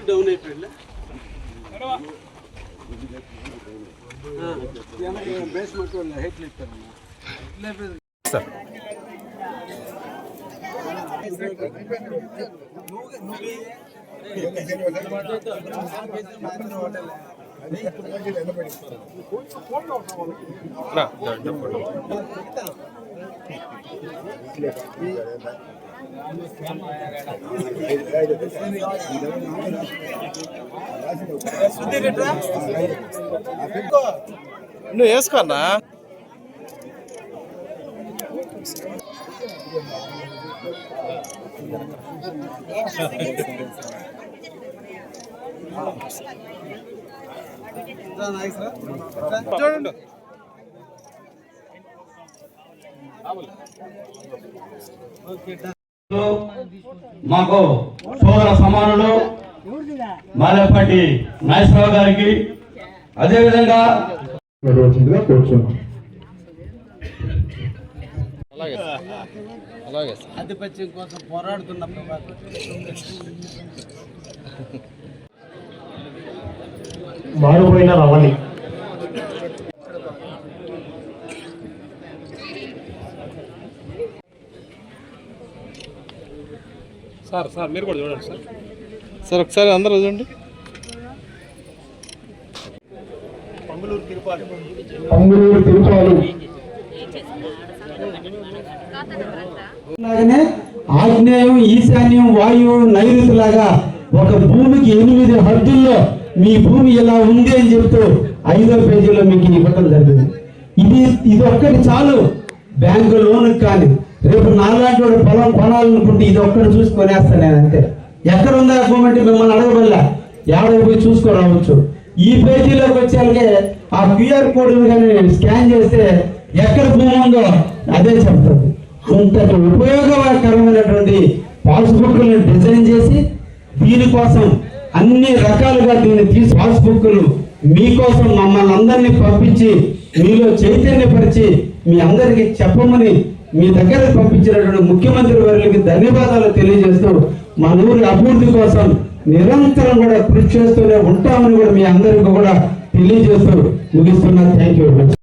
Down అయిపోయింది basement height ఇస్తారు sir నువ్వు వేసుకోన్నా చూడండి మాకు సోదర సమానులు మాలేపాటి నాగేశ్వరరావు గారికి అదేవిధంగా ఆధిపత్యం కోసం పోరాడుతున్న మారుపోయిన రవణి సార్ సార్ మీరు కూడా చూడండి సార్ సార్ ఒకసారి అందరూ చూడండి పంగులూరు తిరుపాలు లాగానే ఆగ్నేయం ఈశాన్యం వాయువు నైరుతి లాగా ఒక భూమికి 8 హద్దుల్లో మీ భూమి ఇలా ఉంది అని చెప్తూ 5వ పేజీలో మీకు ఇవ్వడం జరిగింది. ఇది ఒక్కటి చాలు బ్యాంకు లోన్ కానీ రేపు నాలాంటి వాడు పొలం కొనాలనుకుంటే ఇది ఒక్కటి చూసుకొనేస్తాను నేను అంతే. ఎక్కడ ఉందా భూమి అంటే మిమ్మల్ని అడగబల్లా ఏడవ పోయి చూసుకోరావచ్చు. ఈ పేజీలోకి వచ్చాకే ఆ క్యూఆర్ కోడ్ కానీ స్కాన్ చేస్తే ఎక్కడ భూమి ఉందో అదే చెప్తుంది. అంతటి ఉపయోగకరమైనటువంటి పాస్బుక్లను డిజైన్ చేసి దీనికోసం అన్ని రకాలుగా దీన్ని పాస్బుక్లు మీకోసం మమ్మల్ని అందరినీ పంపించి మీలో చైతన్యపరిచి మీ అందరికీ చెప్పమని మీ దగ్గర పంపించినటువంటి ముఖ్యమంత్రి వర్యులకి ధన్యవాదాలు తెలియజేస్తూ మన ఊరి అభివృద్ధి కోసం నిరంతరం కూడా కృషి చేస్తూనే ఉంటామని కూడా మీ అందరికీ కూడా తెలియజేస్తూ ముగిస్తున్నా. Thank you.